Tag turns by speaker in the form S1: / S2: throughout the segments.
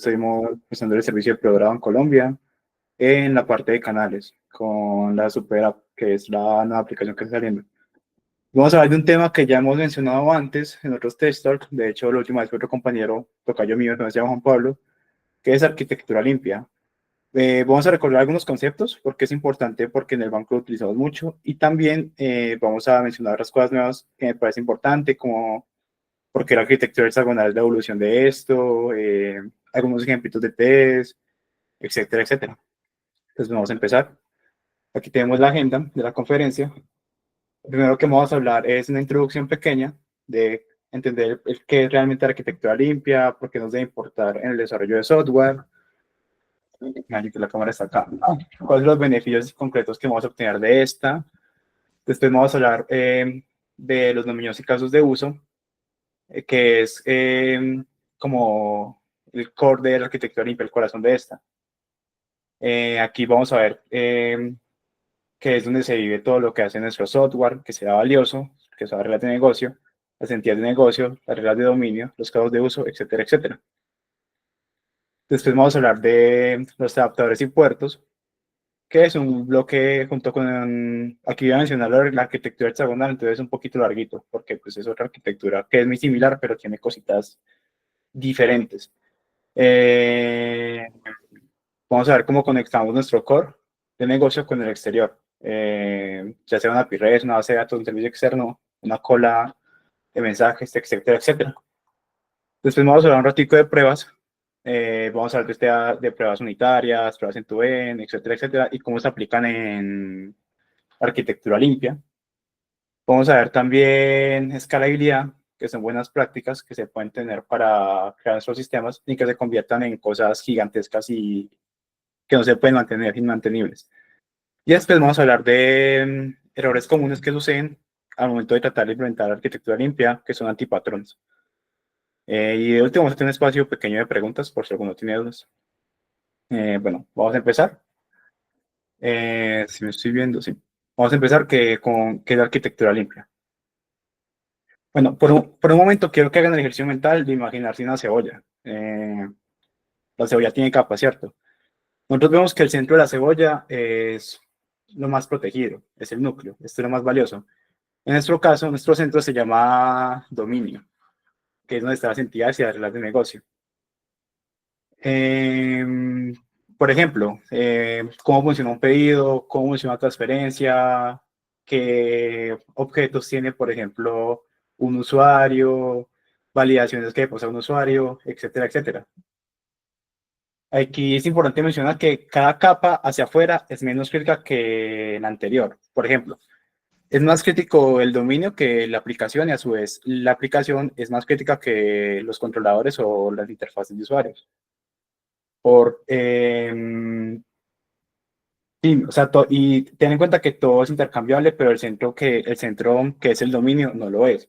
S1: estuvimos prestando el servicio de pregrado en Colombia en la parte de canales con la Super App, que es la nueva aplicación que está saliendo. Vamos a hablar de un tema que ya hemos mencionado antes en otros test talk. De hecho, la última vez fue otro compañero, tocayo mío, que se llama Juan Pablo, que es arquitectura limpia. Vamos a recordar algunos conceptos porque es importante, porque en el banco lo utilizamos mucho, y también vamos a mencionar otras cosas nuevas que me parece importante, como por qué la arquitectura hexagonal es la evolución de esto, algunos ejemplos de test, etcétera, etcétera. Entonces vamos a empezar. Aquí tenemos la agenda de la conferencia. Lo primero que vamos a hablar es una introducción pequeña de entender qué es realmente arquitectura limpia, por qué nos debe importar en el desarrollo de software. Que la cámara está acá. ¿Cuáles son los beneficios concretos que vamos a obtener de esta? Después vamos a hablar de los dominios y casos de uso, que es como el core de la arquitectura limpia, el corazón de esta. Aquí vamos a ver que es donde se vive todo lo que hace nuestro software, que sea valioso, que son las reglas de negocio, las entidades de negocio, las reglas de dominio, los casos de uso, etcétera, etcétera. Después vamos a hablar de los adaptadores y puertos, que es un bloque junto con, aquí voy a mencionar la arquitectura hexagonal, entonces es un poquito larguito, porque pues es otra arquitectura que es muy similar, pero tiene cositas diferentes. Vamos a ver cómo conectamos nuestro core de negocio con el exterior, ya sea una API REST, una base de datos, un servicio externo, una cola de mensajes, etcétera, etcétera. Después vamos a hablar un ratico de pruebas. Vamos a hablar de pruebas unitarias, pruebas en end etcétera, etcétera, y cómo se aplican en arquitectura limpia. Vamos a ver también escalabilidad, que son buenas prácticas que se pueden tener para crear nuestros sistemas y que se conviertan en cosas gigantescas y que no se pueden mantener inmantenibles. Y después vamos a hablar de errores comunes que suceden al momento de tratar de implementar arquitectura limpia, que son antipatrones. Y de último, vamos a tener un espacio pequeño de preguntas por si alguno tiene dudas. Bueno, vamos a empezar. Si me estoy viendo, sí. Vamos a empezar con qué es la arquitectura limpia. Bueno, por un momento quiero que hagan el ejercicio mental de imaginarse una cebolla. La cebolla tiene capa, ¿cierto? Nosotros vemos que el centro de la cebolla es lo más protegido, es el núcleo, esto es lo más valioso. En nuestro caso, nuestro centro se llama dominio, que es donde están las entidades y las reglas de negocio. Por ejemplo, cómo funciona un pedido, cómo funciona una transferencia, qué objetos tiene, por ejemplo, un usuario, validaciones que posa un usuario, etcétera, etcétera. Aquí es importante mencionar que cada capa hacia afuera es menos crítica que la anterior. Por ejemplo, es más crítico el dominio que la aplicación y a su vez la aplicación es más crítica que los controladores o las interfaces de usuarios. Sí, o sea, y ten en cuenta que todo es intercambiable, pero el centro que es el dominio no lo es.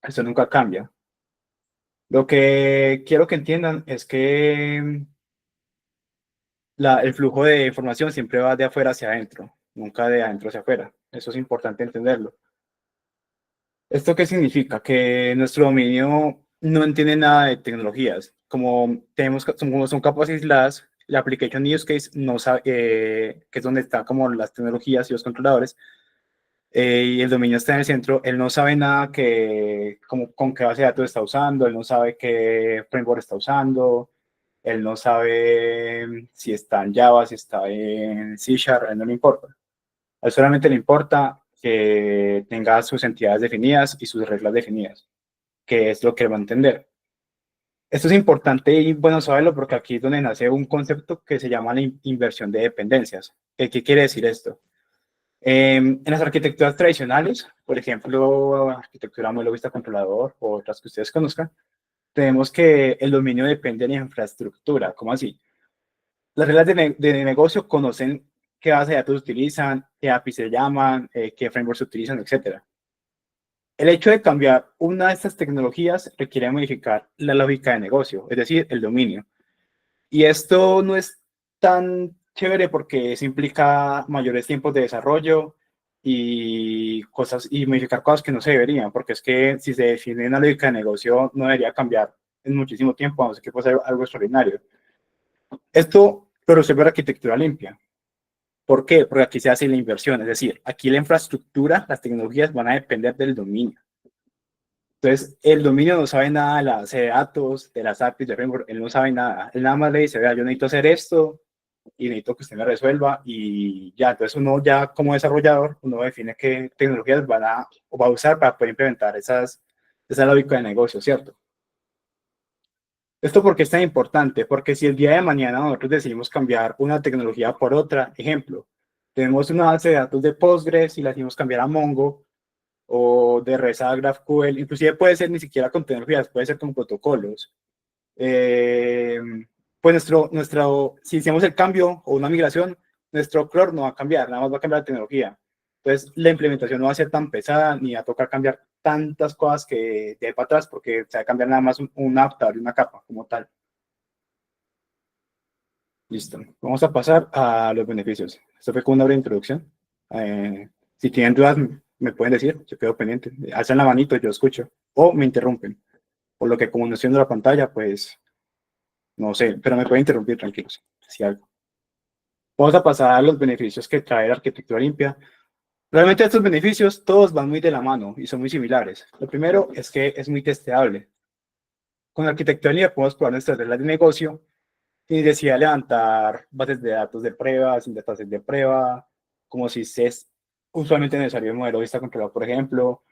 S1: Eso nunca cambia. Lo que quiero que entiendan es que el flujo de información siempre va de afuera hacia adentro, nunca de adentro hacia afuera. Eso es importante entenderlo. ¿Esto qué significa? Que nuestro dominio no entiende nada de tecnologías. Como son capas aisladas, la application use case no sabe, que es donde están como las tecnologías y los controladores, y el dominio está en el centro, él no sabe nada con qué base de datos está usando, él no sabe qué framework está usando, él no sabe si está en Java, si está en C#, a él no le importa. A él solamente le importa que tenga sus entidades definidas y sus reglas definidas, que es lo que él va a entender. Esto es importante y bueno saberlo porque aquí es donde nace un concepto que se llama la inversión de dependencias. ¿Qué quiere decir esto? En las arquitecturas tradicionales, por ejemplo, arquitectura modelo vista controlador o otras que ustedes conozcan, tenemos que el dominio depende de la infraestructura. ¿Cómo así? Las reglas de negocio conocen qué base de datos utilizan, qué API se llaman, qué frameworks se utilizan, etc. El hecho de cambiar una de estas tecnologías requiere modificar la lógica de negocio, es decir, el dominio. Y esto no es tan chévere porque eso implica mayores tiempos de desarrollo y modificar cosas que no se deberían, porque es que si se define una lógica de negocio no debería cambiar en muchísimo tiempo, no sé qué puede ser algo extraordinario. Esto lo resuelve la arquitectura limpia. ¿Por qué? Porque aquí se hace la inversión, es decir, aquí la infraestructura, las tecnologías van a depender del dominio. Entonces, el dominio no sabe nada de la base de datos, de las APIs, de framework, él no sabe nada. Él nada más le dice, vea, yo necesito hacer esto y necesito que usted me resuelva y ya. Entonces, uno ya como desarrollador, uno define qué tecnologías va a usar para poder implementar esa lógica de negocio, ¿cierto? ¿Esto por qué es tan importante? Porque si el día de mañana nosotros decidimos cambiar una tecnología por otra, ejemplo, tenemos una base de datos de Postgres y la decidimos cambiar a Mongo, o de REST a GraphQL, inclusive puede ser ni siquiera con tecnologías, puede ser con protocolos. Eh, pues si hacemos el cambio o una migración, nuestro core no va a cambiar, nada más va a cambiar la tecnología. Entonces, la implementación no va a ser tan pesada ni va a tocar cambiar tantas cosas que de ahí para atrás, porque se va a cambiar nada más un adaptador y una capa como tal. Listo. Vamos a pasar a los beneficios. Esto fue como una breve introducción. Si tienen dudas, me pueden decir, yo quedo pendiente. Alzan la manito, yo escucho. O me interrumpen. Por lo que como no estoy viendo la pantalla, pues no sé, pero me pueden interrumpir tranquilos. Si algo. Vamos a pasar a los beneficios que trae la arquitectura limpia. Realmente estos beneficios todos van muy de la mano y son muy similares. Lo primero es que es muy testeable. Con la arquitectura limpia podemos probar nuestras reglas de negocio sin necesidad de levantar bases de datos de prueba, sin datasets de prueba, como si es usualmente necesario el modelo vista controlado, por ejemplo,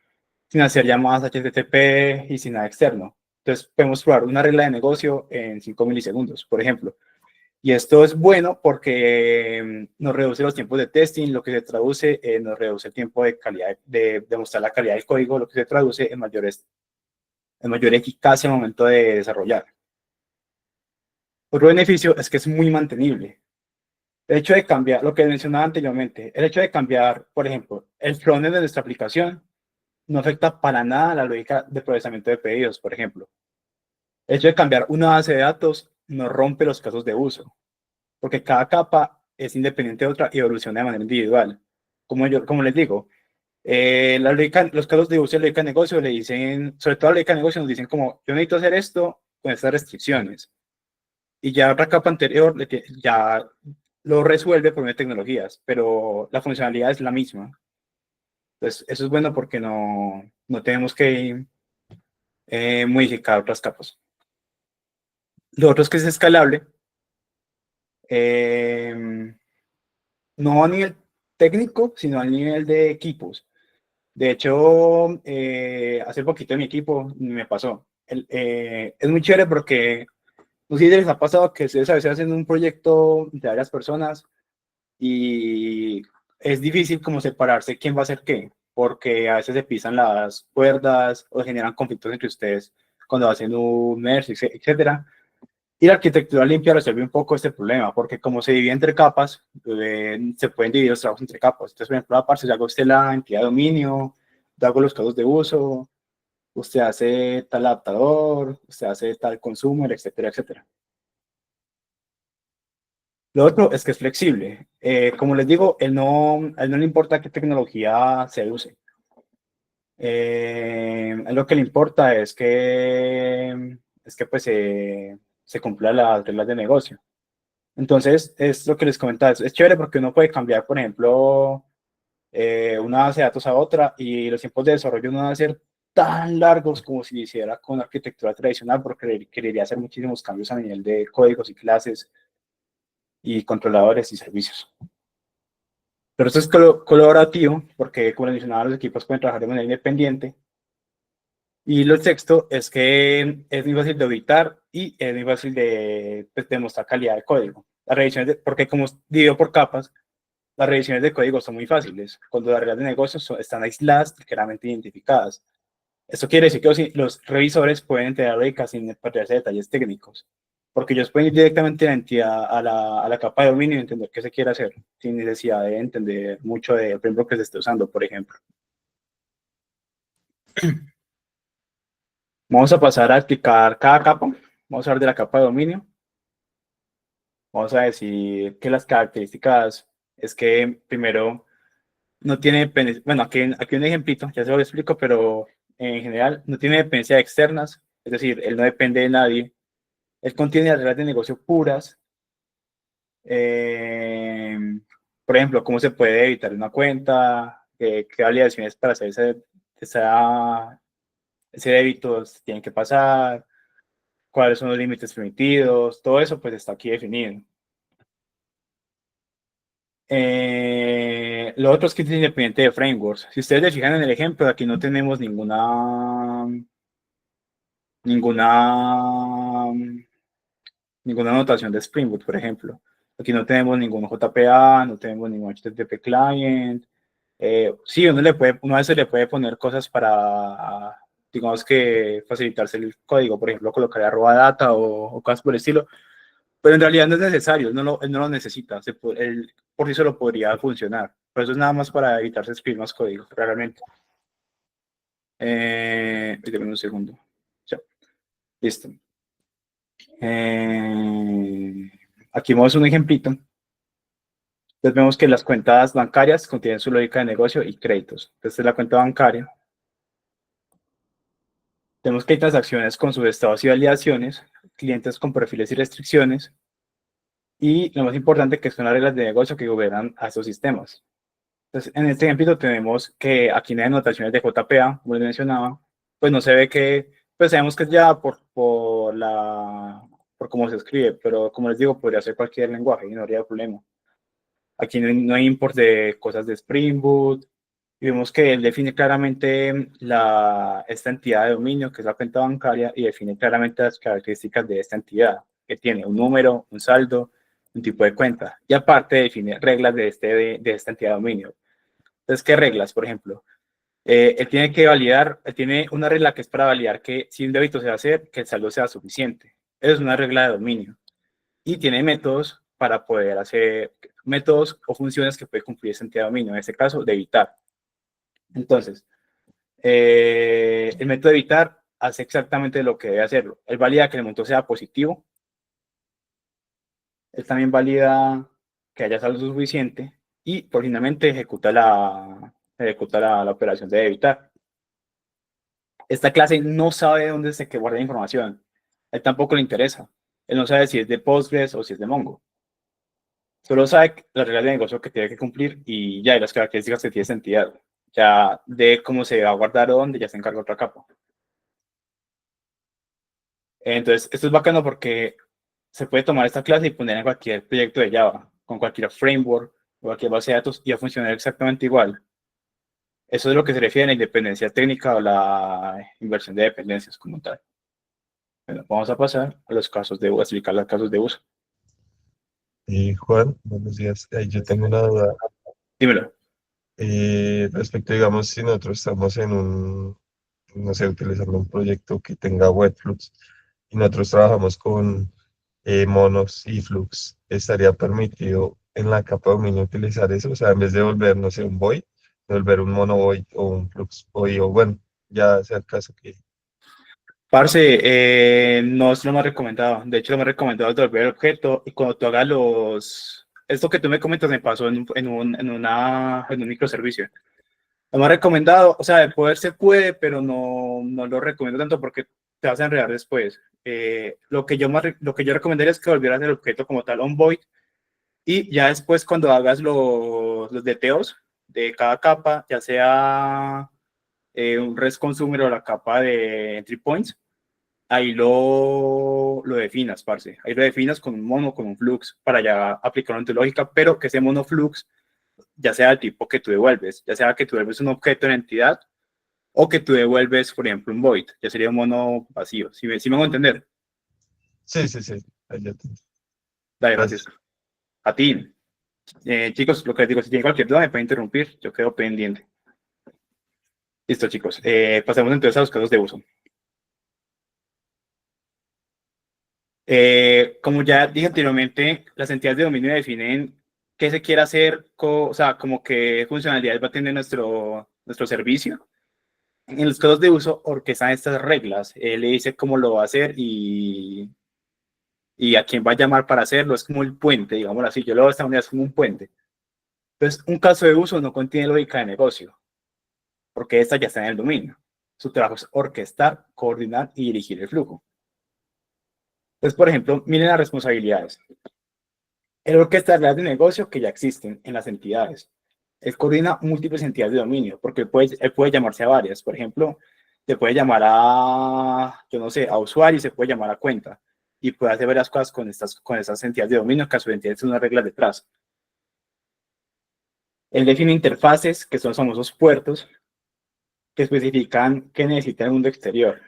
S1: sin hacer llamadas HTTP y sin nada externo. Entonces, podemos probar una regla de negocio en 5 milisegundos, por ejemplo. Y esto es bueno porque nos reduce los tiempos de testing, lo que se traduce, nos reduce el tiempo de calidad, de mostrar la calidad del código, lo que se traduce en mayor eficacia al momento de desarrollar. Otro beneficio es que es muy mantenible. El hecho de cambiar, lo que mencionaba anteriormente, el hecho de cambiar, por ejemplo, el frontend de nuestra aplicación no afecta para nada la lógica de procesamiento de pedidos, por ejemplo. El hecho de cambiar una base de datos no rompe los casos de uso, porque cada capa es independiente de otra y evoluciona de manera individual. Como les digo, los casos de uso de la lógica de negocio le dicen, sobre todo la lógica de negocio nos dicen como, yo necesito hacer esto con estas restricciones. Y ya otra capa anterior ya lo resuelve por medio de tecnologías, pero la funcionalidad es la misma. Entonces, eso es bueno porque no tenemos que modificar otras capas. Lo otro es que es escalable, no a nivel técnico, sino a nivel de equipos. De hecho, hace poquito en mi equipo me pasó. Es muy chévere porque no sé si les ha pasado que ustedes a veces hacen un proyecto de varias personas y es difícil como separarse quién va a hacer qué, porque a veces se pisan las cuerdas o generan conflictos entre ustedes cuando hacen un merge, etcétera. Y la arquitectura limpia resuelve un poco este problema, porque como se divide entre capas, se pueden dividir los trabajos entre capas. Entonces, por ejemplo, la parte, si hago usted la entidad de dominio, yo hago los casos de uso, usted hace tal adaptador, usted hace tal consumer, etcétera, etcétera. Lo otro es que es flexible. Como les digo, a él no le importa qué tecnología se use. Lo que le importa es que pues, se cumpla las reglas de negocio. Entonces, es lo que les comentaba, es chévere porque uno puede cambiar, por ejemplo, una base de datos a otra y los tiempos de desarrollo no van a ser tan largos como si hiciera con arquitectura tradicional, porque requeriría hacer muchísimos cambios a nivel de códigos y clases y controladores y servicios. Pero esto es colaborativo porque, como les mencionaba, los equipos pueden trabajar de manera independiente. Y lo sexto es que es muy fácil de auditar y es muy fácil de, pues, demostrar calidad de código. Las revisiones, porque como divido por capas, las revisiones de código son muy fáciles. Cuando las reglas de negocio están aisladas y claramente identificadas. Esto quiere decir que los revisores pueden entender lógica sin perderse detalles técnicos, porque ellos pueden ir directamente a la entidad, a la capa de dominio y entender qué se quiere hacer, sin necesidad de entender mucho del framework que se esté usando, por ejemplo. Vamos a pasar a explicar cada capa. Vamos a hablar de la capa de dominio. Vamos a decir que las características es que primero no tiene, bueno, aquí un ejemplito, ya se lo explico, pero en general no tiene dependencias externas, Es decir, él no depende de nadie. Él contiene las reglas de negocio puras. Eh, por ejemplo, cómo se puede evitar una cuenta, qué validaciones para hacer ese débito tienen que pasar, cuáles son los límites permitidos, todo eso pues está aquí definido. Lo otro es que es independiente de frameworks. Si ustedes se fijan en el ejemplo, aquí no tenemos ninguna, ninguna notación de Spring Boot, por ejemplo. Aquí no tenemos ningún JPA, no tenemos ningún HTTP client. Sí, uno a veces le puede poner cosas para, digamos que facilitarse el código, por ejemplo, colocar @data o cosas por el estilo, pero en realidad no es necesario, él no lo necesita, él por sí solo podría funcionar. Pero eso es nada más para evitarse escribir más código, realmente. Dame un segundo. Ya, listo. Aquí vemos un ejemplito. Entonces vemos que las cuentas bancarias contienen su lógica de negocio y créditos. Esta es la cuenta bancaria. Tenemos que hay transacciones con subestados y validaciones, clientes con perfiles y restricciones, y lo más importante que son las reglas de negocio que gobiernan a estos sistemas. Entonces, en este ejemplo tenemos que aquí no hay anotaciones de JPA, como les mencionaba, pues no se ve que, pues sabemos que es ya por cómo se escribe, pero como les digo, podría ser cualquier lenguaje y no habría problema. Aquí no hay import de cosas de Spring Boot, y vemos que él define claramente esta entidad de dominio, que es la cuenta bancaria, y define claramente las características de esta entidad, que tiene un número, un saldo, un tipo de cuenta. Y aparte define reglas de esta entidad de dominio. Entonces, ¿qué reglas? Por ejemplo, él tiene que validar, él tiene una regla que es para validar que si un débito se va a hacer, que el saldo sea suficiente. Esa es una regla de dominio. Y tiene métodos para poder hacer métodos o funciones que puede cumplir esa entidad de dominio. En este caso, de evitar. Entonces, el método de evitar hace exactamente lo que debe hacerlo. Él valida que el monto sea positivo. Él también valida que haya saldo suficiente y, por finalmente, ejecuta la operación de evitar. Esta clase no sabe dónde se guarda la información. A él tampoco le interesa. Él no sabe si es de Postgres o si es de Mongo. Solo sabe las reglas de negocio que tiene que cumplir y ya, y las características que tiene esa entidad. Ya de cómo se va a guardar o dónde, ya se encarga otra capa. Entonces, esto es bacano porque se puede tomar esta clase y poner en cualquier proyecto de Java, con cualquier framework, cualquier base de datos, y va a funcionar exactamente igual. Eso es lo que se refiere a la independencia técnica o la inversión de dependencias como tal. Bueno, vamos a pasar a los casos a explicar los casos de uso.
S2: Juan, buenos días. Yo tengo una duda
S1: Dímelo.
S2: respecto, digamos, si nosotros estamos no sé, utilizando un proyecto que tenga Webflux y nosotros trabajamos con monos y Flux, ¿estaría permitido en la capa de dominio utilizar eso? O sea, en vez de volver, no sé, un void, volver un mono void o un Flux void, o bueno, ya sea el caso que...
S1: Parce, no es lo más recomendado. De hecho, lo más recomendado es devolver el objeto y cuando tú hagas esto que tú me comentas me pasó en un microservicio. Lo más recomendado, o sea, de poder se puede, pero no lo recomiendo tanto porque te vas a enredar después. Lo que yo recomendaría es que volvieras el objeto como tal on void y ya después cuando hagas los deteos de cada capa, ya sea un REST consumer o la capa de entry points, ahí lo definas, parce. Ahí lo definas con un mono, con un flux, para ya aplicarlo en tu lógica, pero que ese mono flux ya sea el tipo que tú devuelves, ya sea que tú devuelves un objeto en entidad o que tú devuelves, por ejemplo, un void, ya sería un mono vacío. ¿Sí me hago entender?
S2: Sí, sí, sí, ahí ya te...
S1: Dale, gracias.
S2: Gracias.
S1: A ti. Chicos, lo que les digo, si tienen cualquier duda me pueden interrumpir, yo quedo pendiente. Listo, chicos. Pasemos entonces a los casos de uso. Como ya dije anteriormente, las entidades de dominio definen qué se quiere hacer, o sea, como qué funcionalidades va a tener nuestro servicio. En los casos de uso, orquestan estas reglas. Él le dice cómo lo va a hacer y a quién va a llamar para hacerlo. Es como el puente, digámoslo así. Yo lo veo de esta manera, es como un puente. Entonces, un caso de uso no contiene lógica de negocio, porque esta ya está en el dominio. Su trabajo es orquestar, coordinar y dirigir el flujo. Entonces, por ejemplo, miren las responsabilidades. El orquesta de negocio que ya existen en las entidades. Él coordina múltiples entidades de dominio, porque él puede llamarse a varias. Por ejemplo, se puede llamar a, yo no sé, a usuario y se puede llamar a cuenta. Y puede hacer varias cosas con estas entidades de dominio, que a su entidad tiene unas reglas detrás. Él define interfaces, que son los famosos puertos, que especifican qué necesita el mundo exterior.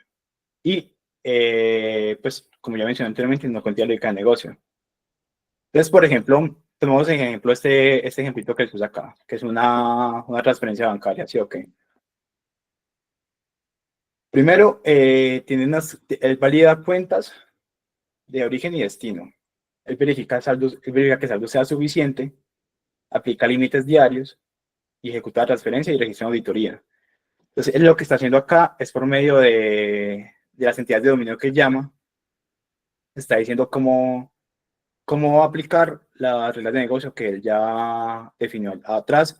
S1: Y, pues, como ya mencioné anteriormente, no cuenta lógica de negocio. Entonces, por ejemplo, tomamos en ejemplo este ejemplito que se usa acá, que es una transferencia bancaria, ¿sí o qué? Primero, él valida cuentas de origen y destino. Él verifica que el saldo sea suficiente, aplica límites diarios y ejecuta la transferencia y registra auditoría. Entonces, él lo que está haciendo acá es por medio de las entidades de dominio que llama, está diciendo cómo va a aplicar las reglas de negocio que él ya definió atrás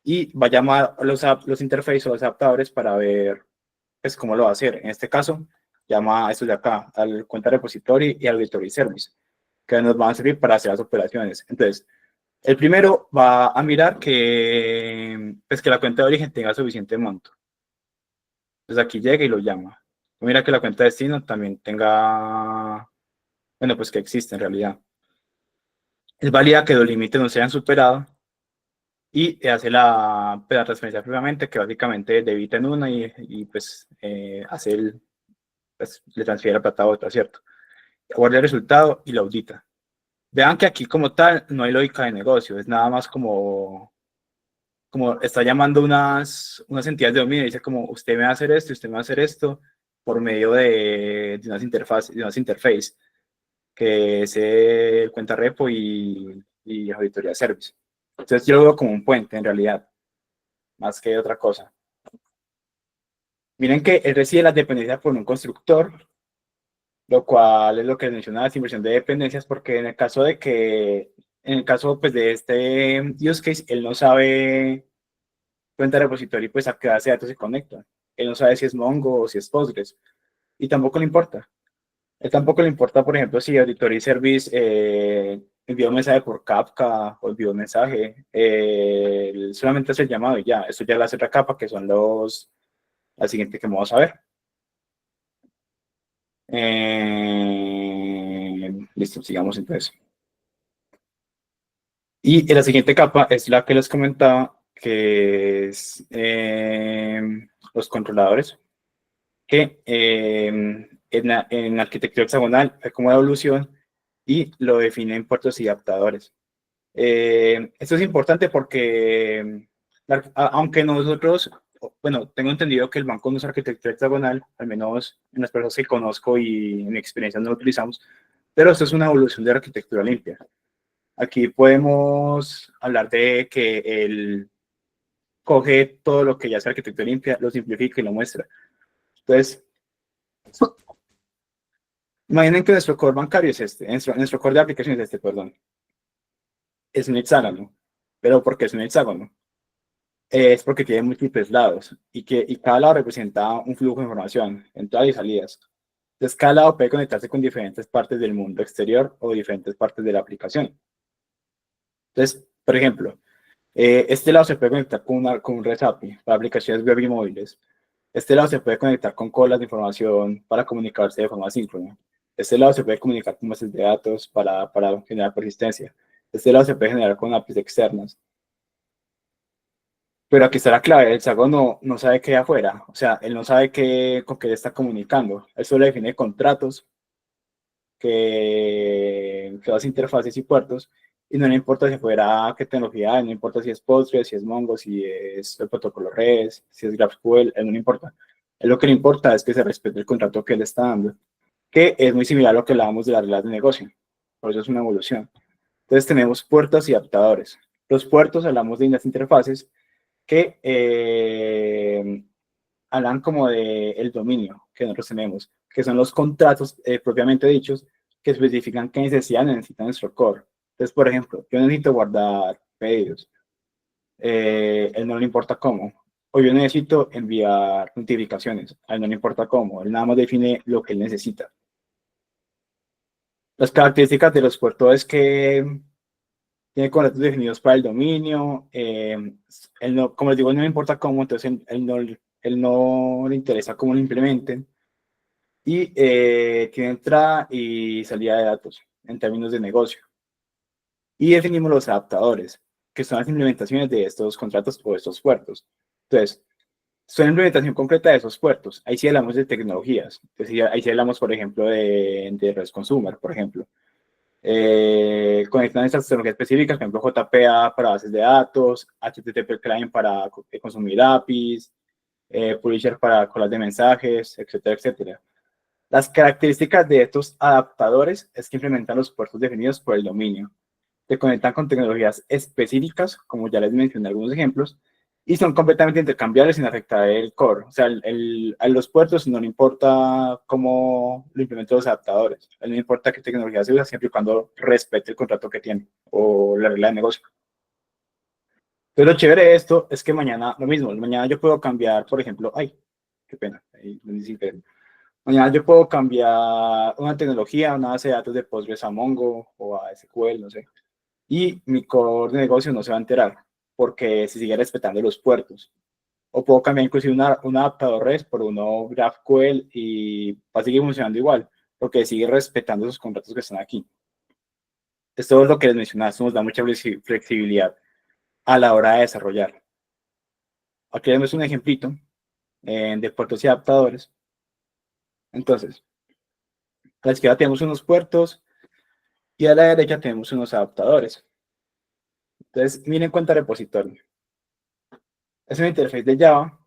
S1: y va a llamar a los interfaces o los adaptadores para ver pues, cómo lo va a hacer. En este caso, llama a estos de acá, al cuenta repository y al auditory service, que nos van a servir para hacer las operaciones. Entonces, el primero va a mirar pues, que la cuenta de origen tenga suficiente monto. Entonces aquí llega y lo llama. Mira que la cuenta de destino también tenga, bueno, pues que existe en realidad. Es válida que los límites no sean superados y hace la transferencia previamente, que básicamente debita en una y pues pues, le transfiere la plata a otra, ¿cierto? Guarda el resultado y lo audita. Vean que aquí como tal no hay lógica de negocio, es nada más como está llamando unas entidades de dominio y dice como usted me va a hacer esto, usted me va a hacer esto por medio de unas interfaces, que es el cuenta repo y auditoría service. Entonces yo lo veo como un puente en realidad, más que otra cosa. Miren que él recibe las dependencias por un constructor, lo cual es lo que menciona la inversión de dependencias, porque en el caso pues, de este use case, él no sabe cuenta repositorio, pues a qué base de datos se conecta. Él no sabe si es Mongo o si es Postgres, y tampoco le importa. Él tampoco le importa, por ejemplo, si Auditory Service envió un mensaje por Kafka o envió un mensaje. Él solamente hace el llamado y ya. Eso ya la hace otra capa, que son la siguiente que vamos a ver. Listo, sigamos entonces. Y la siguiente capa es la que les comentaba, que es los controladores, que en arquitectura hexagonal hay como evolución y lo define en puertos y adaptadores. Esto es importante porque, aunque nosotros, bueno, tengo entendido que el banco no es arquitectura hexagonal, al menos en las personas que conozco y en mi experiencia no lo utilizamos, pero esto es una evolución de arquitectura limpia. Aquí podemos hablar de que él coge todo lo que ya es arquitectura limpia, lo simplifica y lo muestra. Entonces, imaginen que nuestro core bancario es este, nuestro core de aplicación es este, perdón. Es un hexágono. ¿Pero por qué es un hexágono? Es porque tiene múltiples lados y cada lado representa un flujo de información, entradas y salidas. Entonces, cada lado puede conectarse con diferentes partes del mundo exterior o diferentes partes de la aplicación. Entonces, por ejemplo, este lado se puede conectar con un REST API para aplicaciones web y móviles. Este lado se puede conectar con colas de información para comunicarse de forma síncrona. Este lado se puede comunicar con bases de datos para generar persistencia. Este lado se puede generar con APIs externas. Pero aquí está la clave, el Sago no sabe qué hay afuera, o sea, él no sabe con qué le está comunicando. Él solo define contratos que las interfaces y puertos, y no le importa si fuera qué tecnología hay, no importa si es Postgres, si es Mongo, si es el protocolo REST, si es GraphQL, él no le importa. Él lo que le importa es que se respete el contrato que él está dando, que es muy similar a lo que hablábamos de las reglas de negocio. Por eso es una evolución. Entonces tenemos puertos y adaptadores. Los puertos hablamos de las interfaces que hablan como de el dominio que nosotros tenemos, que son los contratos propiamente dichos que especifican qué necesidad necesita nuestro core. Entonces, por ejemplo, yo necesito guardar pedidos. Él no le importa cómo. o yo necesito enviar notificaciones. A él no le importa cómo, él nada más define lo que él necesita. Las características de los puertos es que tiene contratos definidos para el dominio, él no, como les digo, no le importa cómo, entonces él no le interesa cómo lo implementen, y tiene entrada y salida de datos en términos de negocio. Y definimos los adaptadores, que son las implementaciones de estos contratos o estos puertos. Entonces, son implementación concreta de esos puertos. Ahí sí hablamos de tecnologías. Entonces, ahí sí hablamos, por ejemplo, de REST Consumer, por ejemplo. Conectan estas tecnologías específicas, por ejemplo, JPA para bases de datos, HTTP Client para consumir APIs, Publisher para colas de mensajes, etcétera, etcétera. Las características de estos adaptadores es que implementan los puertos definidos por el dominio. Se conectan con tecnologías específicas, como ya les mencioné algunos ejemplos, y son completamente intercambiables sin afectar el core. O sea, a los puertos no le importa cómo lo implementan los adaptadores. A él no le importa qué tecnología se usa, siempre y cuando respete el contrato que tiene o la regla de negocio. Entonces, lo chévere de esto es que mañana, lo mismo, mañana yo puedo cambiar, por ejemplo, ay, qué pena, ahí, mañana yo puedo cambiar una tecnología, una base de datos de Postgres a Mongo o a SQL, no sé, y mi core de negocio no se va a enterar porque se sigue respetando los puertos. O puedo cambiar inclusive un adaptador REST por uno GraphQL y va a seguir funcionando igual porque sigue respetando esos contratos que están aquí. Esto es lo que les mencionaba, esto nos da mucha flexibilidad a la hora de desarrollar. Aquí vemos un ejemplito de puertos y adaptadores. Entonces, a la izquierda tenemos unos puertos y a la derecha tenemos unos adaptadores. Entonces, miren cuenta repositorio. Es una interfaz de Java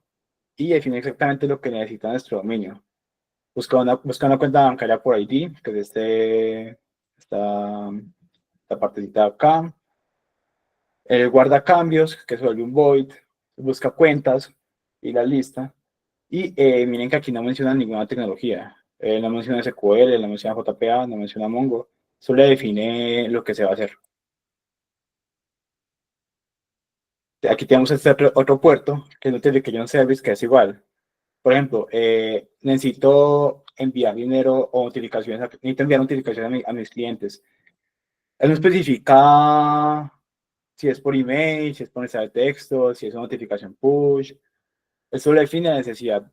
S1: y define exactamente lo que necesita nuestro dominio. Busca una cuenta bancaria por ID, que es esta partecita de acá. El guarda cambios, que se vuelve un void. Busca cuentas y la lista. Y miren que aquí no menciona ninguna tecnología. No menciona SQL, no menciona JPA, no menciona Mongo. Solo define lo que se va a hacer. Aquí tenemos este otro puerto, que es Notification Service, que es igual. Por ejemplo, necesito enviar dinero o notificaciones, necesito enviar notificaciones a mis clientes. Él no especifica si es por email, si es por mensaje de texto, si es una notificación push. Él solo define la necesidad,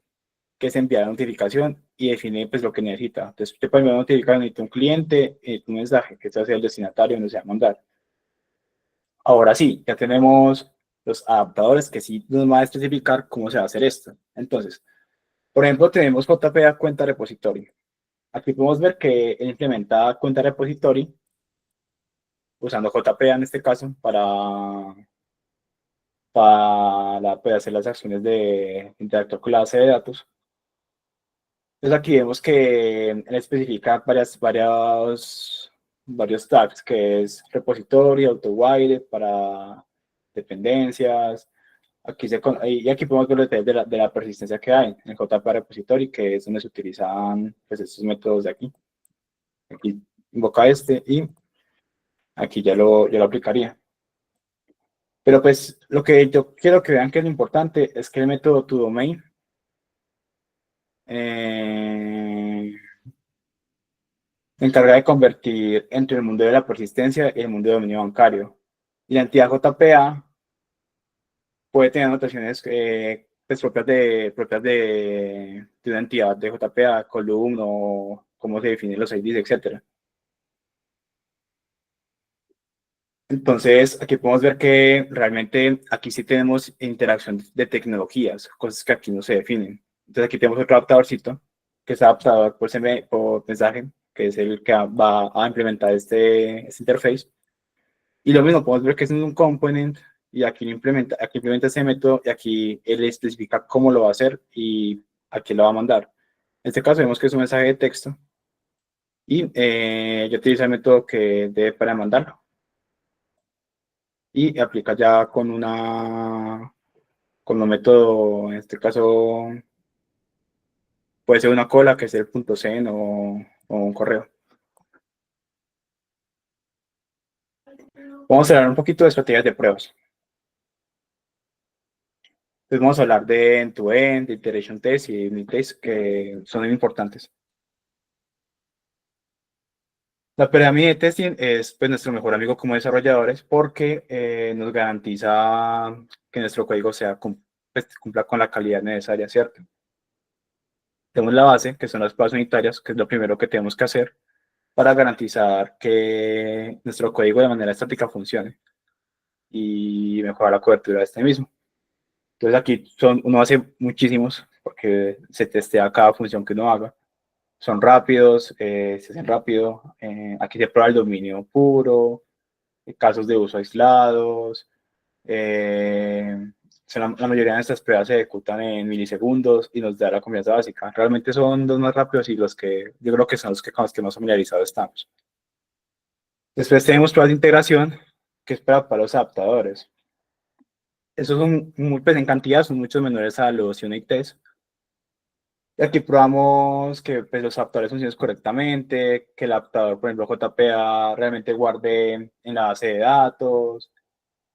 S1: que es enviar la notificación, y define pues lo que necesita. Entonces, usted puede enviar una notificación, necesita un cliente, un mensaje, que sea el destinatario donde se va a mandar. Ahora sí, ya tenemos los adaptadores que sí nos van a especificar cómo se va a hacer esto. Entonces, por ejemplo, tenemos JPA cuenta repositorio. Aquí podemos ver que él implementa cuenta repository usando JPA en este caso para hacer las acciones de interactuar con la base de datos. Entonces aquí vemos que él especifica varios tags, que es repository, AutoWire para dependencias. Y aquí podemos ver los detalles de la persistencia que hay en JPA repository, que es donde se utilizan pues, estos métodos de aquí. Aquí invoca este y aquí yo lo aplicaría. Pero pues lo que yo quiero que vean que es lo importante es que el método toDomain eh, se encarga de convertir entre el mundo de la persistencia y el mundo de dominio bancario. Y la entidad JPA puede tener anotaciones pues, propias de una entidad de JPA, column o cómo se definen los IDs, etc. Entonces, aquí podemos ver que realmente aquí sí tenemos interacción de tecnologías, cosas que aquí no se definen. Entonces, aquí tenemos otro adaptadorcito, que es adaptador por mensaje, que es el que va a implementar este interface. Y lo mismo, podemos ver que es un component y aquí implementa ese método y aquí él especifica cómo lo va a hacer y a quién lo va a mandar. En este caso vemos que es un mensaje de texto y yo utilizo el método que debe para mandarlo. Y aplica ya con un método, en este caso puede ser una cola, que es el punto .sen o un correo. Vamos a hablar un poquito de estrategias de pruebas. Entonces vamos a hablar de end-to-end, de iteration test y unit test, que son muy importantes. La pirámide de testing es pues, nuestro mejor amigo como desarrolladores porque nos garantiza que nuestro código pues, cumpla con la calidad necesaria, ¿cierto? Tenemos la base, que son las pruebas unitarias, que es lo primero que tenemos que hacer para garantizar que nuestro código de manera estática funcione y mejorar la cobertura de este mismo. Entonces aquí uno hace muchísimos porque se testea cada función que uno haga. Son rápidos, se hacen rápido. Aquí se prueba el dominio puro, casos de uso aislados. La mayoría de nuestras pruebas se ejecutan en milisegundos y nos da la confianza básica. Realmente son los más rápidos y los que yo creo que son los que, con los que más familiarizados estamos. Después tenemos pruebas de integración, que es para los adaptadores. Esos son muy, pues en cantidad, son muchos menores a los unit tests. Y aquí probamos que pues, los adaptadores funcionen correctamente, que el adaptador, por ejemplo, JPA realmente guarde en la base de datos,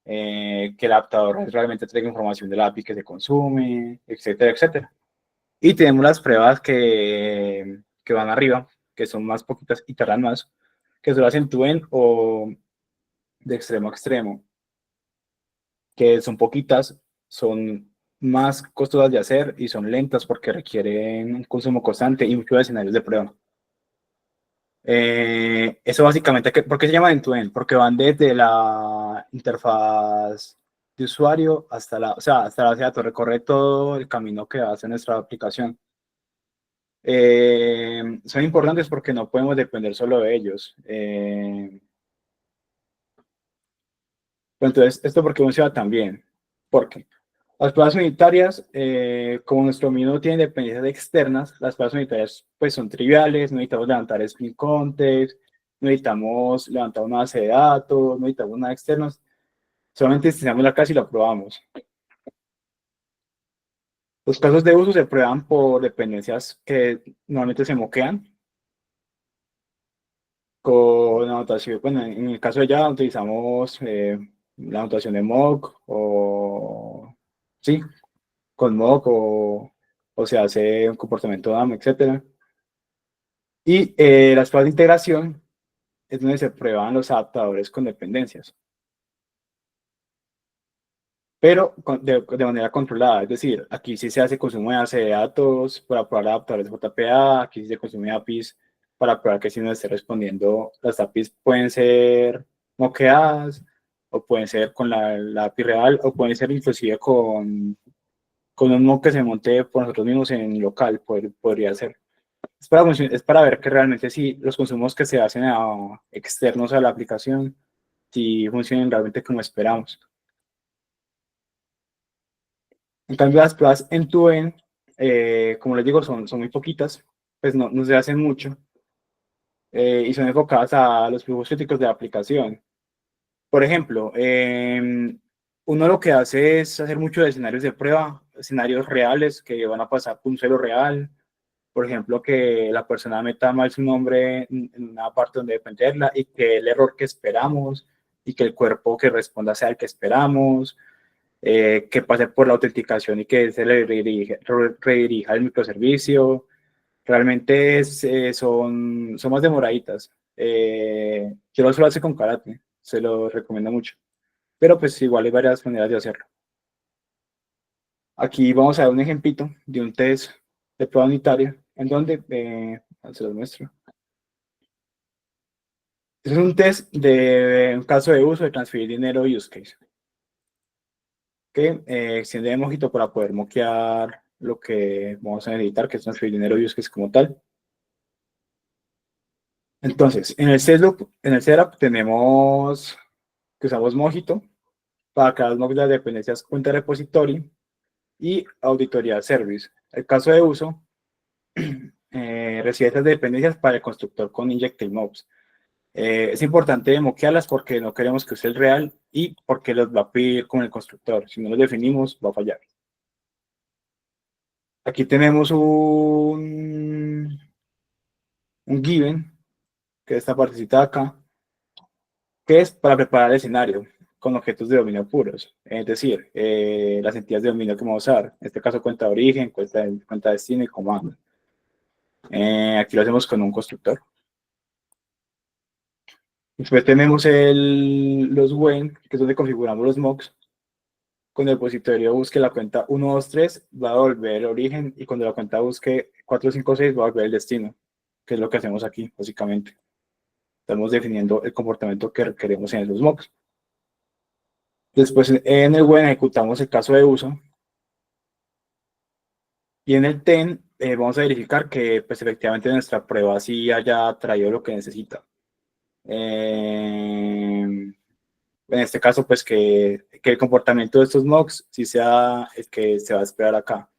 S1: que el adaptador realmente traiga información del API que se consume, etcétera, etcétera. Y tenemos las pruebas que van arriba, que son más poquitas y tardan más, que son las end-to-end o de extremo a extremo, que son poquitas, son más costosas de hacer y son lentas porque requieren un consumo constante y muchos escenarios de prueba. Eso básicamente, ¿por qué se llama end-to-end? Porque van desde la interfaz de usuario hasta o sea, hasta la base de datos, recorre todo el camino que hace nuestra aplicación. Son importantes porque no podemos depender solo de ellos. Entonces, ¿esto por qué funciona tan bien? Porque las pruebas unitarias, como nuestro menú no tiene dependencias externas, las pruebas unitarias pues son triviales, no necesitamos levantar spin context, no necesitamos levantar una base de datos, no necesitamos nada externo, solamente estimamos la clase y la probamos. Los casos de uso se prueban por dependencias que normalmente se moquean con anotación. Bueno, en el caso de Java utilizamos la anotación de mock o sí, con mock o se hace un comportamiento DAM, etcétera. Y las pruebas de integración es donde se prueban los adaptadores con dependencias, pero de manera controlada. Es decir, aquí sí se hace consumo de base de datos para probar adaptadores JPA, aquí sí se consume APIs para probar que si no esté respondiendo, las APIs pueden ser moqueadas o pueden ser con la API real o pueden ser inclusive con un mock que se monte por nosotros mismos en local, podría ser. Es para ver que realmente si los consumos que se hacen externos a la aplicación, si funcionan realmente como esperamos. En cambio, las pruebas end-to-end, como les digo, son muy poquitas, pues no se hacen mucho y son enfocadas a los flujos críticos de la aplicación. Por ejemplo, uno lo que hace es hacer muchos escenarios de prueba, escenarios reales que van a pasar por un celo real. Por ejemplo, que la persona meta mal su nombre en una parte donde debe meterla y que el error que esperamos y que el cuerpo que responda sea el que esperamos, que pase por la autenticación y que se le redirija al microservicio. Realmente son más demoraditas. Yo lo suelo hacer con Karate, se lo recomiendo mucho. Pero pues igual hay varias maneras de hacerlo. Aquí vamos a ver un ejemplito de un test de prueba unitaria en donde se los muestro. Es un test de un caso de uso de transferir dinero use case. Que extiende de Mojito para poder moquear lo que vamos a necesitar, que es transferir dinero use case como tal. Entonces, en el setup tenemos que usamos Mojito para crear los mocks de las dependencias cuenta repository y auditoría service. El caso de uso recibe estas dependencias para el constructor con injective mobs. Es importante moquearlas porque no queremos que use el real y porque los va a pedir con el constructor. Si no los definimos, va a fallar. Aquí tenemos un given, que es esta partecita de acá, que es para preparar el escenario. con objetos de dominio puros, es decir, las entidades de dominio que vamos a usar, en este caso cuenta de origen, cuenta de destino y comando. Aquí lo hacemos con un constructor. Después tenemos los when, que es donde configuramos los mocks. Cuando el repositorio busque la cuenta 123, va a volver el origen, y cuando la cuenta busque 456, va a volver el destino, que es lo que hacemos aquí, básicamente. Estamos definiendo el comportamiento que requeremos en esos mocks. Después, en el when ejecutamos el caso de uso. Y en el TEN vamos a verificar que pues, efectivamente nuestra prueba sí haya traído lo que necesita. En este caso, pues que el comportamiento de estos mocks sí sea el que se va a esperar acá.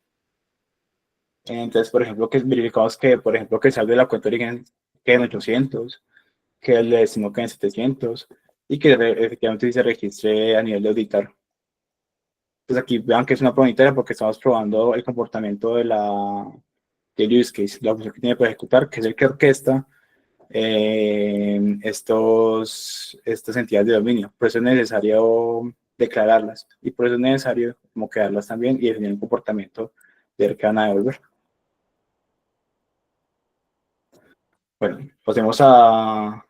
S1: Entonces, por ejemplo, que verificamos que, por ejemplo, que el saldo de la cuenta de origen quede en 800, que el de destino quede en 700 y que efectivamente sí se registre a nivel de auditar. Entonces aquí vean que es una prueba unitaria porque estamos probando el comportamiento del use case, la función que tiene para ejecutar, que es el que orquesta estas entidades de dominio. Por eso es necesario declararlas y por eso es necesario como crearlas también y definir el comportamiento de ver qué van a devolver. Bueno, pasemos a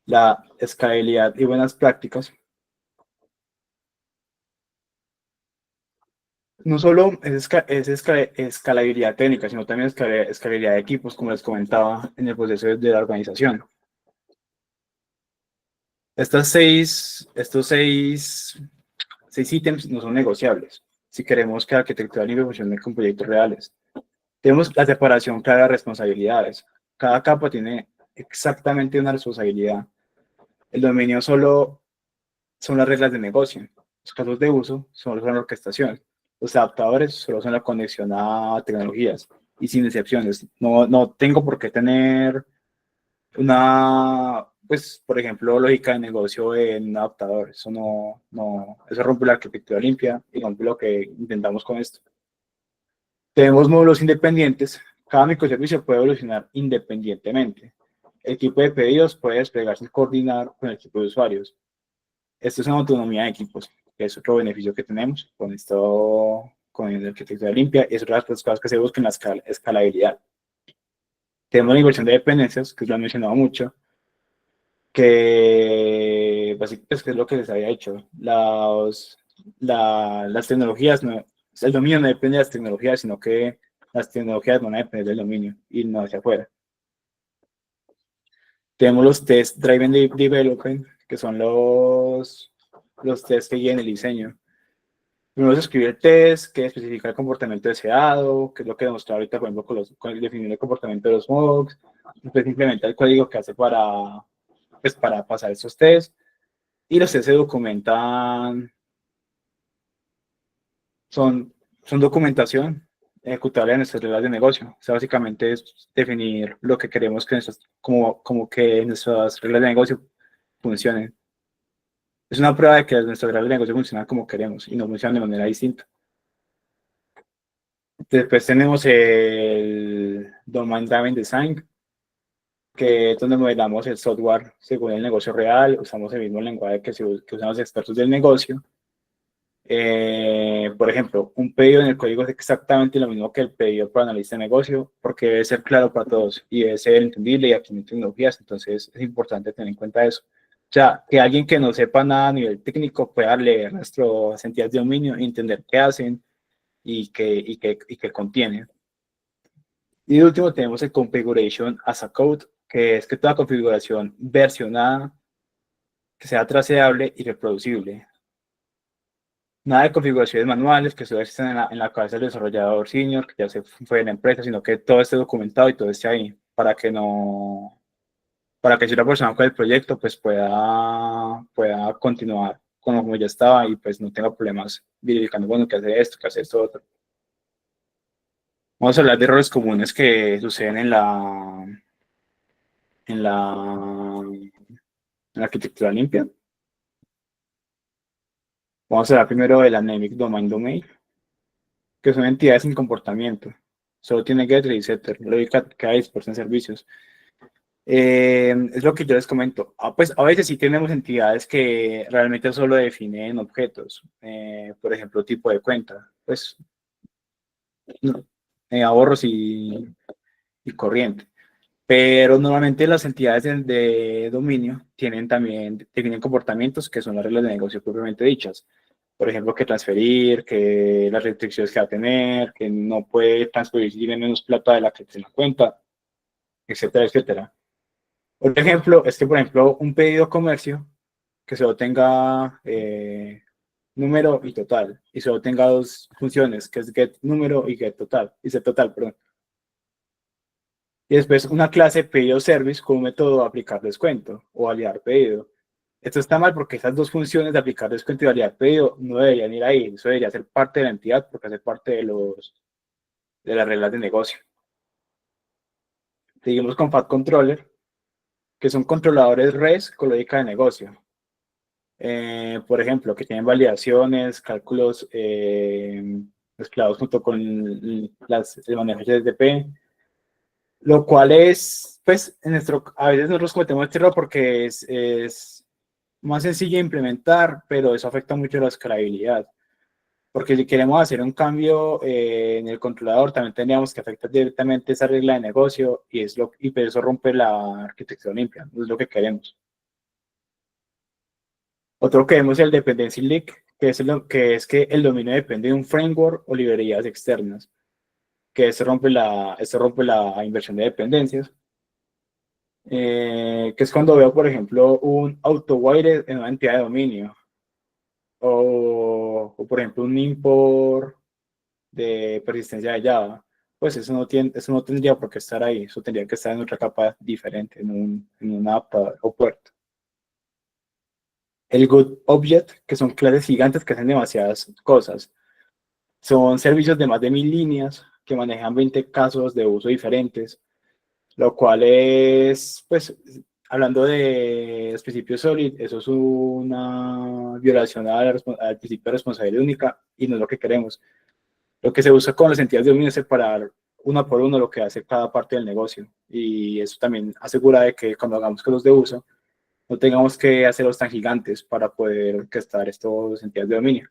S1: la escalabilidad y buenas prácticas. No solo es escalabilidad técnica, sino también escalabilidad de equipos, como les comentaba en el proceso de la organización. Estos seis ítems no son negociables si queremos que la arquitectura libre funcione con proyectos reales. Tenemos la separación clara de responsabilidades. Cada capa tiene exactamente una responsabilidad. El dominio solo son las reglas de negocio. Los casos de uso solo son la orquestación. Los adaptadores solo son la conexión a tecnologías y sin excepciones. No tengo por qué tener pues, por ejemplo, lógica de negocio en un adaptador. Eso rompe la arquitectura limpia y rompe lo que intentamos con esto. Tenemos módulos independientes. Cada microservicio puede evolucionar independientemente. El equipo de pedidos puede desplegarse y coordinar con el equipo de usuarios. Esto es una autonomía de equipos, que es otro beneficio que tenemos con la arquitectura limpia, y es otra de las cosas que se busca en la escalabilidad. Tenemos la inversión de dependencias, que lo han mencionado mucho, que básicamente es lo que les había hecho. Las tecnologías, el dominio no depende de las tecnologías, sino que las tecnologías van a depender del dominio y no hacia afuera. Tenemos los test driven development, que son los tests que guían el diseño. Primero es escribir el test, que especifica el comportamiento deseado, que es lo que demostrado ahorita, por ejemplo, con definir el comportamiento de los mocks. Después implementa el código que hace para pasar esos tests. Y los test se documentan, son documentación ejecutable en nuestras reglas de negocio. O sea, básicamente es definir lo que queremos que como que nuestras reglas de negocio funcionen. Es una prueba de que nuestras reglas de negocio funcionan como queremos y no funcionan de manera distinta. Después tenemos el Domain Driven Design, que es donde modelamos el software según el negocio real. Usamos el mismo lenguaje que usan los expertos del negocio. Por ejemplo, un pedido en el código es exactamente lo mismo que el pedido para analista de negocio, porque debe ser claro para todos y debe ser entendible y aquí en tecnologías, entonces es importante tener en cuenta eso. O sea, que alguien que no sepa nada a nivel técnico pueda leer nuestras entidades de dominio, entender qué hacen y qué contienen. Y de último tenemos el Configuration as a Code, que es que toda configuración versionada que sea traceable y reproducible. Nada de configuraciones manuales que solo existen en la cabeza del desarrollador senior, que ya se fue de la empresa, sino que todo esté documentado y todo esté ahí, para que si una persona con el proyecto pues pueda continuar como ya estaba y pues no tenga problemas verificando, bueno, qué hace esto, qué hace esto, otro. Vamos a hablar de errores comunes que suceden en la arquitectura limpia. Vamos a hablar primero del Anemic Domain, que son entidades sin comportamiento. Solo tiene getter y setter, lógica que hay dispersa en servicios. Es lo que yo les comento. Pues a veces sí tenemos entidades que realmente solo definen objetos, por ejemplo, tipo de cuenta, pues no, ahorros y corriente. Pero normalmente las entidades de dominio tienen también definen comportamientos que son las reglas de negocio propiamente dichas. Por ejemplo, que transferir, que las restricciones que va a tener, que no puede transferir si tiene menos plata de la que se la cuenta, etcétera, etcétera. Otro ejemplo es que, por ejemplo, un pedido comercio que solo tenga número y total, y solo tenga dos funciones, que es get número y get total, y set total, perdón. Y después una clase pedido service con un método de aplicar descuento o validar pedido. Esto está mal porque esas dos funciones de aplicar descuento y validar pedido no deberían ir ahí, eso debería ser parte de la entidad porque hace parte de las reglas de negocio. Seguimos con Fat Controller, que son controladores res con lógica de negocio. Por ejemplo, que tienen validaciones, cálculos mezclados junto con el manejo de GDP, lo cual es, pues, a veces nosotros cometemos este error porque es más sencillo de implementar, pero eso afecta mucho la escalabilidad. Porque si queremos hacer un cambio en el controlador, también tendríamos que afectar directamente esa regla de negocio y por eso rompe la arquitectura limpia, no es lo que queremos. Otro que vemos es el dependency leak, que es que el dominio depende de un framework o librerías externas, que esto rompe la inversión de dependencias, que es cuando veo, por ejemplo, un auto-wired en una entidad de dominio, o por ejemplo, un import de persistencia de Java, pues eso no tendría por qué estar ahí, eso tendría que estar en otra capa diferente, en un adaptador o puerto. El good object, que son clases gigantes que hacen demasiadas cosas. Son servicios de más de 1000 líneas que manejan 20 casos de uso diferentes, lo cual es, pues, hablando de principios SOLID, eso es una violación al principio de responsabilidad única y no es lo que queremos. Lo que se usa con las entidades de dominio es separar uno por uno lo que hace cada parte del negocio y eso también asegura de que cuando hagamos casos de uso no tengamos que hacerlos tan gigantes para poder orquestar estas entidades de dominio.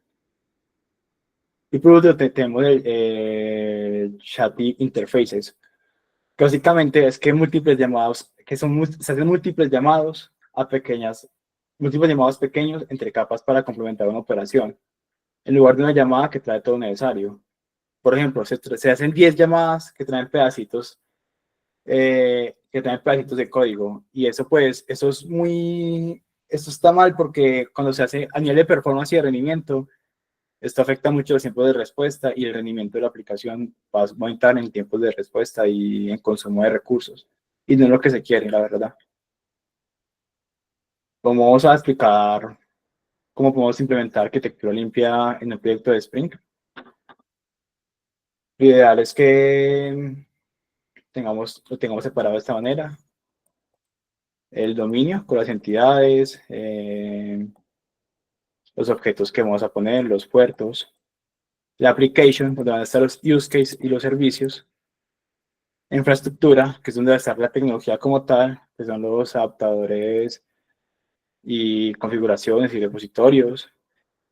S1: Y por último tenemos el chat interfaces, que básicamente es que múltiples llamados, se hacen múltiples llamados a múltiples llamados pequeños entre capas para complementar una operación, en lugar de una llamada que trae todo necesario. Por ejemplo, se hacen 10 llamadas que traen pedacitos de código, y eso pues, eso está mal porque cuando se hace a nivel de performance y de rendimiento, esto afecta mucho los tiempos de respuesta y el rendimiento de la aplicación va a aumentar en tiempos de respuesta y en consumo de recursos. Y no es lo que se quiere, la verdad. Vamos a explicar cómo podemos implementar arquitectura limpia en un proyecto de Spring. Lo ideal es que lo tengamos separado de esta manera. El dominio con las entidades, los objetos que vamos a poner, los puertos, la application, donde van a estar los use cases y los servicios, infraestructura, que es donde va a estar la tecnología como tal, que son los adaptadores y configuraciones y repositorios,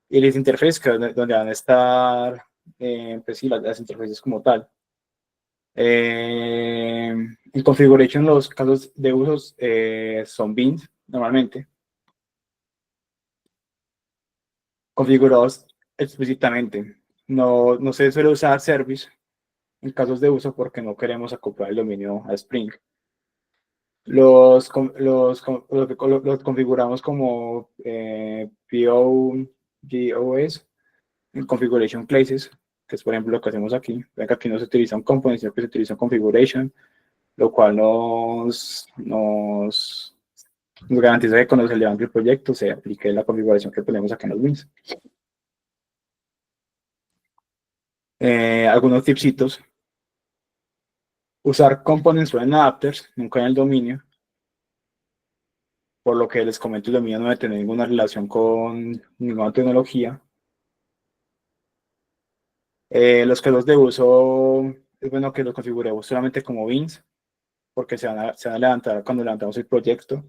S1: y las interfaces, que es donde van a estar pues sí, las interfaces como tal. En configuration, los casos de usos son beans, normalmente, configurados explícitamente. No se suele usar service en casos de uso porque no queremos acoplar el dominio a Spring. Los configuramos como POGOS en Configuration Places, que es por ejemplo lo que hacemos aquí. Ven que aquí no se utiliza un component, sino que se utiliza un configuration, lo cual nos garantiza que cuando se levante el proyecto se aplique la configuración que ponemos acá en los wins. Algunos tipsitos. Usar components o en adapters, nunca en el dominio. Por lo que les comento, el dominio no debe tener ninguna relación con ninguna tecnología. Los casos de uso, es bueno que los configuremos solamente como beans. porque se van a levantar cuando levantamos el proyecto.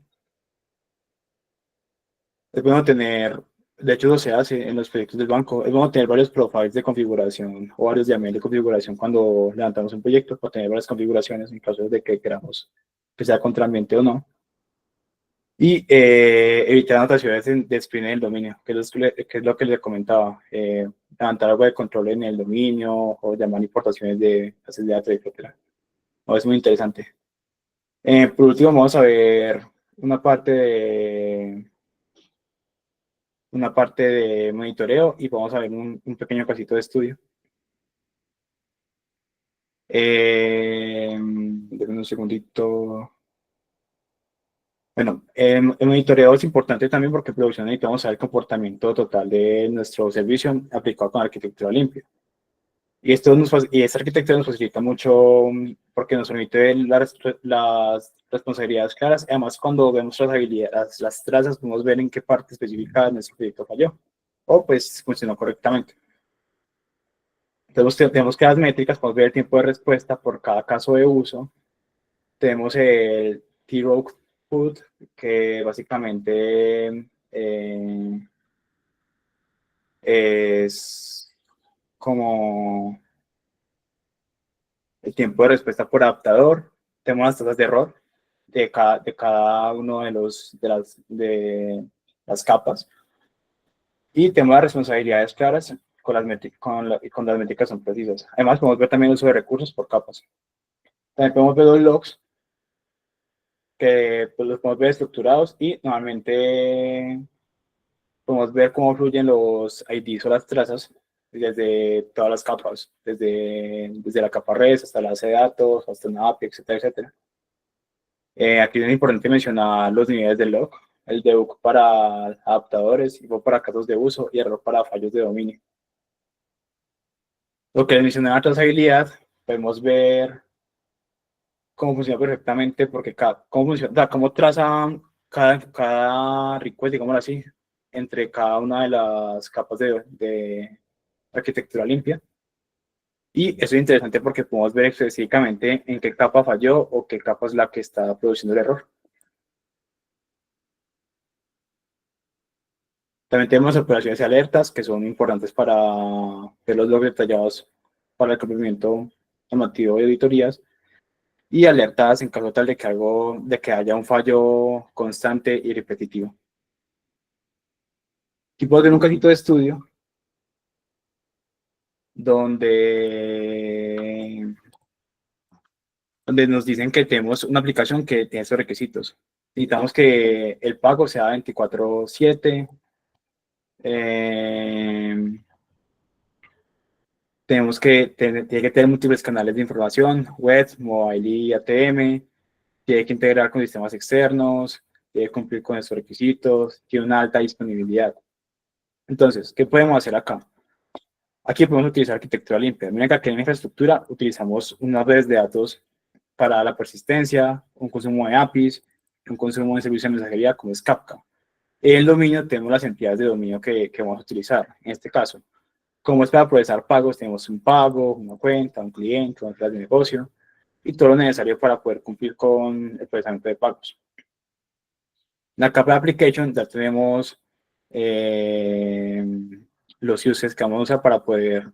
S1: Es bueno tener, de hecho, lo se hace en los proyectos del banco, es bueno tener varios profiles de configuración o varios diagramas de configuración cuando levantamos un proyecto, para tener varias configuraciones en caso de que queramos que sea contra ambiente o no. Y evitar anotaciones de sprint en el dominio, que es lo que les comentaba. Levantar algo de control en el dominio o llamar importaciones de facilidad, etcétera. No, es muy interesante. Por último, vamos a ver una parte de monitoreo y vamos a ver un pequeño casito de estudio. Denme un segundito. Bueno, el monitoreo es importante también porque en producción necesitamos saber el comportamiento total de nuestro servicio aplicado con arquitectura limpia. Y esta arquitectura nos facilita mucho porque nos permite ver las responsabilidades claras. Además, cuando vemos las trazas, podemos ver en qué parte específica de nuestro proyecto falló o pues funcionó correctamente. Entonces, tenemos que las métricas, podemos ver el tiempo de respuesta por cada caso de uso. Tenemos el T-Row que básicamente es como el tiempo de respuesta por adaptador. Tenemos las tasas de error de cada uno de las capas. Y tenemos las responsabilidades claras con las métricas son precisas. Además, podemos ver también el uso de recursos por capas. También podemos ver los logs, que pues, los podemos ver estructurados y normalmente podemos ver cómo fluyen los IDs o las trazas desde todas las capas, desde la capa res hasta la base de datos, hasta una API, etcétera, etcétera. Aquí es importante mencionar los niveles del log, el debug para adaptadores, info para casos de uso y error para fallos de dominio. Lo que les mencioné en la trazabilidad, podemos ver cómo funciona perfectamente, porque cómo traza cada request, digámoslo así, entre cada una de las capas de arquitectura limpia. Y eso es interesante porque podemos ver específicamente en qué capa falló o qué capa es la que está produciendo el error. También tenemos operaciones y alertas que son importantes para ver los logs detallados para el cumplimiento normativo de auditorías y alertas en caso tal de que haya un fallo constante y repetitivo. Aquí puedo ver un casito de estudio donde, donde nos dicen que tenemos una aplicación que tiene esos requisitos. Necesitamos que el pago sea 24/7. Tiene que tener múltiples canales de información, web, mobile y ATM, tiene que integrar con sistemas externos, tiene que cumplir con esos requisitos, tiene una alta disponibilidad. Entonces, ¿qué podemos hacer acá? Aquí podemos utilizar arquitectura limpia. Miren que aquí en la infraestructura utilizamos unas redes de datos para la persistencia, un consumo de APIs, un consumo de servicios de mensajería como es Kafka. En el dominio tenemos las entidades de dominio que vamos a utilizar. En este caso, como es para procesar pagos, tenemos un pago, una cuenta, un cliente, una clase de negocio y todo lo necesario para poder cumplir con el procesamiento de pagos. En la capa de application ya tenemos eh, los uses que vamos a usar poder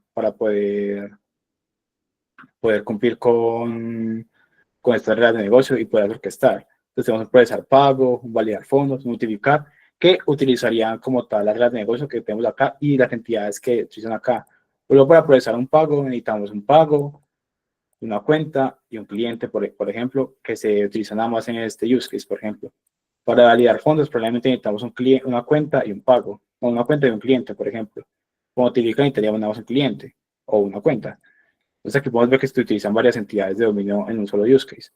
S1: cumplir con esta reglas de negocio y poder orquestar. Entonces vamos a procesar pago, validar fondos, notificar, que utilizarían como tal las reglas de negocio que tenemos acá y las entidades que utilizan acá. Luego para procesar un pago necesitamos un pago, una cuenta y un cliente, por ejemplo, que se utiliza nada más en este use case, por ejemplo. Para validar fondos probablemente necesitamos una cuenta y un pago, o una cuenta y un cliente, por ejemplo. Como notificar necesitaríamos nada más un cliente o una cuenta. Entonces aquí podemos ver que se utilizan varias entidades de dominio en un solo use case.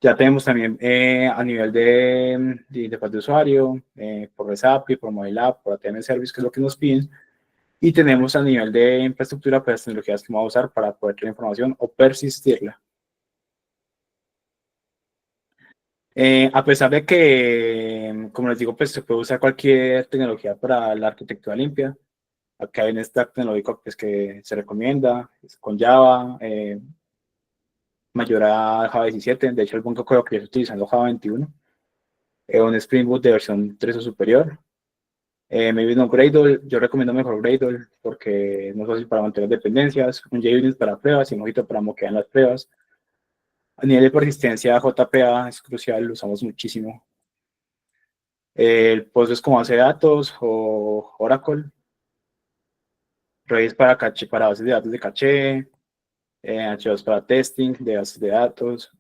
S1: Ya tenemos también a nivel de interfaz de usuario, por REST API, por Mobile App, por ATM Service, que es lo que nos piden. Y tenemos a nivel de infraestructura, pues las tecnologías que vamos a usar para poder tener información o persistirla. A pesar de que, como les digo, pues se puede usar cualquier tecnología para la arquitectura limpia. Acá hay un stack tecnológico pues, que se recomienda, es con Java, mayor a Java 17. De hecho, el banco creo que ya está utilizando Java 21. Un Spring Boot de versión 3 o superior. Maybe no Gradle, yo recomiendo mejor Gradle porque no es fácil para mantener dependencias, un JUnit para pruebas y un ojito para moquear en las pruebas. A nivel de persistencia, JPA es crucial, lo usamos muchísimo. El Postgres como base de datos o Oracle. Redis para caché, para bases de datos de caché. H2 para testing de bases de datos.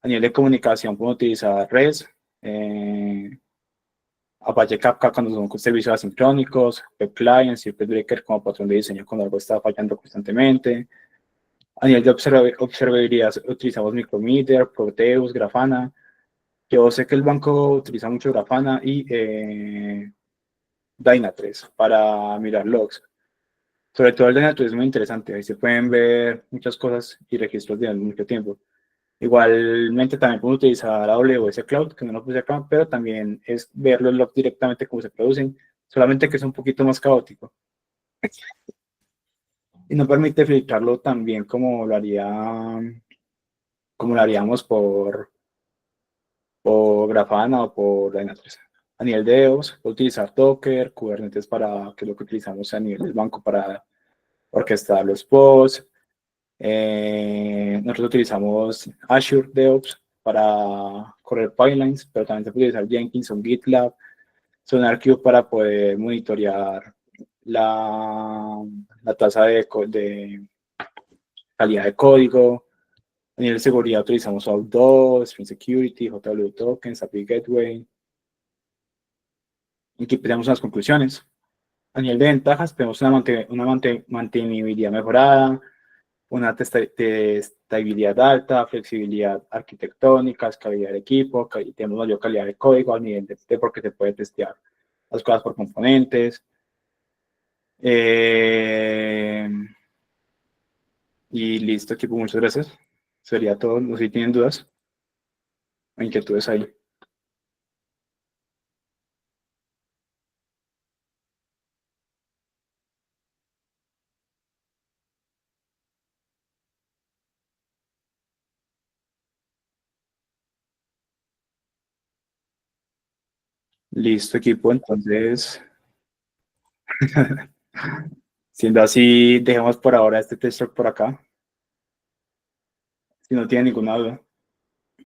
S1: A nivel de comunicación, podemos utilizar REST. Apache Kafka cuando son servicios asincrónicos, Web Client, Circuit Breaker como patrón de diseño cuando algo está fallando constantemente. A nivel de observabilidad utilizamos Micrometer, Proteus, Grafana. Yo sé que el banco utiliza mucho Grafana y Dynatrace para mirar logs. Sobre todo el Dynatrace es muy interesante, ahí se pueden ver muchas cosas y registros de mucho tiempo. Igualmente también podemos utilizar AWS Cloud, que no lo puse acá, pero también es ver los logs directamente cómo se producen, solamente que es un poquito más caótico. Y no permite filtrarlo tan bien como lo haríamos por Grafana o por Dynatrace. A nivel de DevOps, puedo utilizar Docker, Kubernetes para, que es lo que utilizamos a nivel del banco para orquestar los pods. Nosotros utilizamos Azure DevOps para correr pipelines, pero también se puede utilizar Jenkins o GitLab, SonarQube para poder monitorear la tasa de calidad de código. A nivel de seguridad utilizamos Auth2, Spring Security, JW Tokens, API Gateway. Y aquí tenemos unas conclusiones. A nivel de ventajas, tenemos una mantenibilidad mejorada, una testabilidad alta, flexibilidad arquitectónica, escalabilidad del equipo, tenemos mayor calidad de código a nivel de porque se puede testear las cosas por componentes. Y listo, equipo, muchas gracias. Sería todo, no sé si tienen dudas o inquietudes ahí. Listo, equipo, entonces, siendo así, dejemos por ahora este test talk por acá, si no tienen ninguna duda.